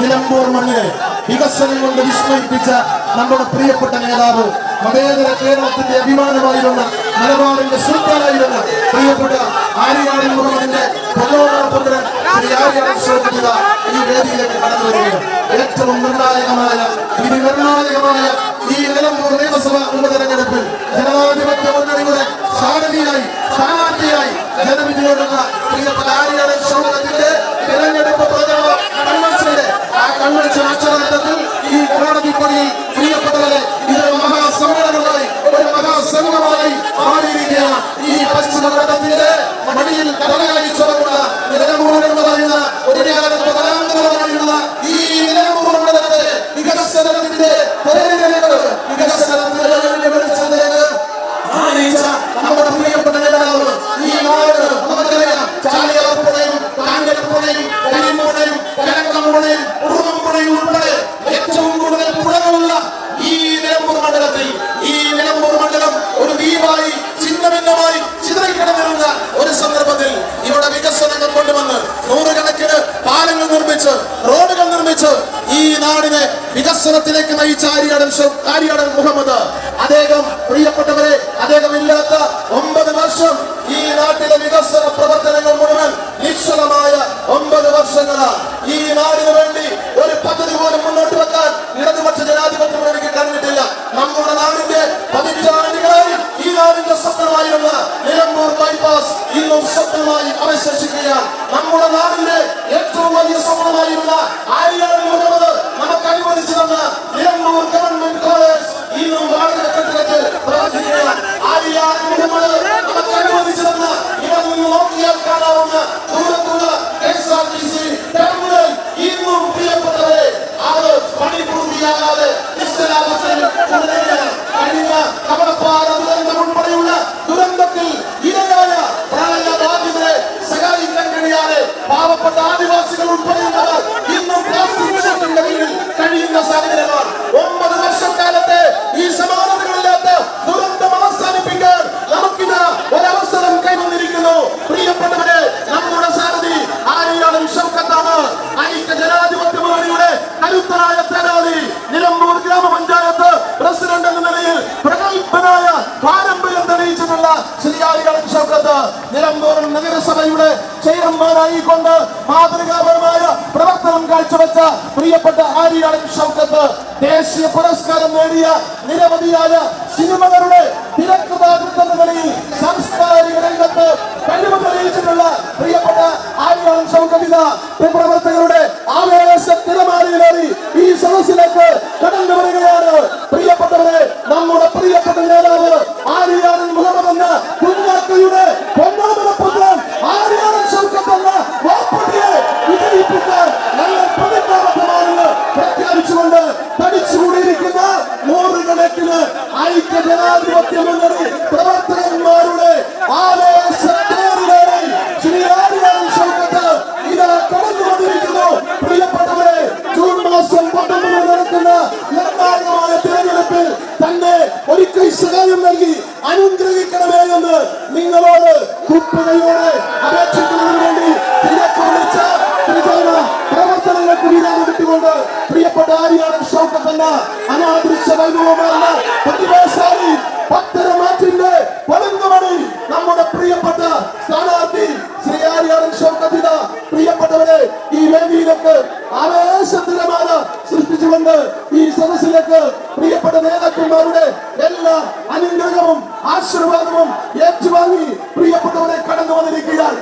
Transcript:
നിലമ്പൂർ മണ്ണിനെ വികസനം കൊണ്ട് വിസ്മയിപ്പിച്ച നമ്മുടെ പ്രിയപ്പെട്ട നേതാവ്, മതേതര കേരളത്തിന്റെ അഭിമാനമായിരുന്ന മലബാറിന്റെ സുൽത്താനായിരുന്ന പ്രിയപ്പെട്ട ആര്യാടൻ മുഹമ്മദിന്റെ പ്രലോഭനപുത്രൻ ശ്രീ ആര്യാടൻ ഷൗക്കത്ത് ഈ വേദിയിലേക്ക് കടന്നു വരികയാണ്. ഏറ്റവും നിർണായകമായ ഈ നിലമ്പൂർ നിയമസഭാ ഉപതെരഞ്ഞെടുപ്പിൽ ജനാധിപത്യ മുന്നണിയുടെ സ്ഥാനാർത്ഥിയായി ജനവിധിയോടുള്ള പ്രിയപ്പെട്ട ആര്യാടൻ ഷൗക്കത്തിന്റെ തെരഞ്ഞെടുപ്പ് പ്രചരണ കൺവെൻഷൻ അക്ഷരാർത്ഥത്തിൽ ഈ കോടതിപ്പടിയിൽ പ്രിയപ്പെട്ടവരെ ഇതൊരു മഹാസമ്മേളനമായി, ഒരു മഹാസംഘമായി മാറിയിരിക്കുകയാണ്. ഈ പശ്ചിമഘട്ടത്തിന്റെ മടിയിൽ തലയായി ചുവന്ന നിലമ്പൂരിലുള്ളതായുള്ള ഒരു തലാന്തരമായുള്ള ഈ നിലമ്പൂർ മണ്ഡലത്തെ വികസനത്തിന്റെ നമ്മുടെ പ്രിയപ്പെട്ട നേതാവ് ഈ നാട് നമുക്കറിയാം. ചാലിയാർപ്പുഴയും കാഞ്ഞിരപ്പുഴയും കരിമ്പുഴയും കലക്കമ്പുഴയും ഉറുമ്പുഴയും ഉൾപ്പെടെ ഏറ്റവും കൂടുതൽ പുഴകളുള്ള ഈ നിലമ്പൂർ മണ്ഡലം ഒരു ദ്വീപായി ചിഹ്നഭിന്നമായി ചിതറിക്കിടന്നിരുന്ന ഒരു സന്ദർഭത്തിൽ ഇവിടെ വികസനങ്ങൾ കൊണ്ടുവന്ന് നൂറുകണക്കിന് പാലങ്ങൾ നിർമ്മിച്ച് റോഡുകൾ നിർമ്മിച്ച് ഈ നാടിനെ വികസനത്തിലേക്ക് നയിച്ച ആര്യാടൻ മുഹമ്മദ്, അദ്ദേഹം പ്രിയപ്പെട്ടവരെ, അദ്ദേഹം ഇല്ലാത്ത 9 വർഷം ഈ നാട്ടിലെ വികസന പ്രവർത്തനങ്ങൾ മുഴുവൻ നിശ്ചലമായ 9 വർഷങ്ങളാണ്. ഈ നാടിന് വേണ്ടി ഒരു പദ്ധതി പോലും മുന്നോട്ട് വെക്കാൻ ഇടതുപക്ഷ ജനാധിപത്യ മുന്നണിക്ക് കഴിഞ്ഞിട്ടില്ല. നമ്മുടെ നാടിന്റെ പതിറ്റാണ്ടുകളായി ഈ നാടിന്റെ സ്വപ്നമായിരുന്ന നിലമ്പൂർ ബൈപ്പാസ് ഇന്നും സ്വപ്നമായി അവശേഷിക്കുകയാണ്. നമ്മുടെ നാടിന്റെ ഏറ്റവും വലിയ സ്വപ്നമായിരുന്ന ആര്യാടൻ മുഹമ്മദ് നമുക്ക് അനുവദിച്ചു തന്ന നിലമ്പൂർ ഗവൺമെന്റ് കോളേജ് ഇന്നും വാടക കെട്ടിടത്തിൽ പ്രവർത്തിക്കുകയാണ്. ആര്യാടൻ മുഹമ്മദ് നമുക്ക് അനുവദിച്ചു തന്ന ഇവിടെ നിന്ന് നോക്കിയാൽ കാണാവുന്ന ദൂരത്തുള്ള KSRTC ടെർമിനൽ ഇന്നും പ്രിയപ്പെട്ടവരെ അത് പണി പൂർത്തിയാകാതെ നിശ്ചലാവസ്ഥയിൽ തുടരുകയാണ്. കഴിഞ്ഞ കവളപ്പാറ ദുരന്തം ഉൾപ്പെടെയുള്ള ദുരന്തത്തിൽ ഇരയായ പ്രളയബാധിതരെ സഹായിക്കാൻ കഴിയാതെ പാവപ്പെട്ട ആദിവാസികൾ ഉൾപ്പെടെയുള്ളവർ ഇന്നും പ്ലാസ്റ്റിക് ഷീറ്റിന്റെ കീഴിൽ കഴിയുന്ന സാഹചര്യമാണ്. 9 വർഷക്കാലത്തെ ഈ സമാനതകളില്ലാത്ത ദുരന്തം അവസാനിപ്പിക്കാൻ നമുക്കിത് ഒരവസരം കൈവന്നിരിക്കുന്നു. പ്രിയപ്പെട്ടവരെ, നമ്മുടെ സാരഥി ആര്യാടൻ ഷൗക്കത്താണ്. ഐക്യ ജനാധിപത്യ മുന്നണിയുടെ കരുത്തരായ സ്ഥാനാർത്ഥി, നിലമ്പൂർ ഗ്രാമപഞ്ചായത്ത് പ്രസിഡന്റ് എന്ന നിലയിൽ പ്രഗത്ഭനായ പാരമ്പര്യം തെളിയിച്ചിട്ടുള്ള ശ്രീ ആര്യാടൻ ഷൗക്കത്ത് നിലമ്പൂർ നഗരസഭയുടെ ചെയർമാനായിക്കൊണ്ട് മാതൃകാപരമായ പ്രവർത്തനം കാഴ്ചവെച്ച പ്രിയപ്പെട്ട ആര്യാടൻ ഷൗക്കത്ത് ദേശീയ പുരസ്കാരം നേടിയ നിരവധിയായ സിനിമകളുടെ തിരക്കഥാകൃത്ത് എന്ന നിലയിൽ സാംസ്കാരിക രംഗത്ത് കഴിവ് തെളിയിച്ചിട്ടുള്ള പ്രിയപ്പെട്ട ആര്യാടൻ ഷൗക്കത്ത് പ്രവർത്തകരുടെ ആവേശ തിരമാലയിലേറി ഈ സദസ്സിലേക്ക് കടന്നു വരികയാണ്. പ്രിയപ്പെട്ടവരെ, നമ്മുടെ പ്രിയപ്പെട്ട നേതാവ് ആര്യാടൻ മുഹമ്മദ് എന്ന കുഞ്ഞാക്കയുടെ പൊന്നാമന പുത്രൻ ആര്യാടൻ ഷൗക്കത്ത് എന്ന വാപ്പട്ടിയെ വിജയിപ്പിക്കാൻ ഞങ്ങൾ പ്രതിജ്ഞാബദ്ധമാണെന്ന് പ്രഖ്യാപിച്ചുകൊണ്ട് തടിച്ചുകൂടിയിരിക്കുന്ന നൂറുകണക്കിന് ഐക്യ ജനാധിപത്യ മുന്നണി പ്രവർത്തകന്മാരുടെ ആവേശത്തേറിലേറി ശ്രീ ആര്യാടൻ ഷൗക്കത്ത് ഇതാ കടന്നു വന്നിരിക്കുന്നു. പ്രിയപ്പെട്ടവരെ, ജൂൺ മാസം 19 നടക്കുന്ന നിർണായകമായ തിരഞ്ഞെടുപ്പിൽ തന്നെ ഒരിക്കൽ സഹായം നൽകി അനുഗ്രഹിക്കണമേ എന്ന് നിങ്ങളോട് കുപ്പകയോടെ അപേക്ഷിക്കുന്നതിന് വേണ്ടി തിരക്കുവിളിച്ച പ്രവർത്തനങ്ങൾക്ക് വിരാമം വിട്ടുകൊണ്ട് പ്രിയപ്പെട്ട ആര്യാടൻ ഷൗക്കത്ത് എന്ന അനാദൃശ്യ വൈഭവമാർന്ന പ്രതിഭാശാലി പത്തരമാറ്റിന്റെ പളുങ്കുമണി നമ്മുടെ പ്രിയപ്പെട്ട സ്ഥാനാർത്ഥി ശ്രീ ആര്യാടൻ ഷൗക്കത്ത് പ്രിയപ്പെട്ടവരെ ഈ വേദിയിലേക്ക് ആവേശത്തിരമാല സൃഷ്ടിച്ചുകൊണ്ട് ഈ സദസ്സിലേക്ക് പ്രിയപ്പെട്ട നേതാക്കന്മാരുടെ എല്ലാ അനുഗ്രഹവും ആശീർവാദവും ഏറ്റുവാങ്ങി പ്രിയപ്പെട്ടവരെ കടന്നു വന്നിരിക്കുകയാണ്.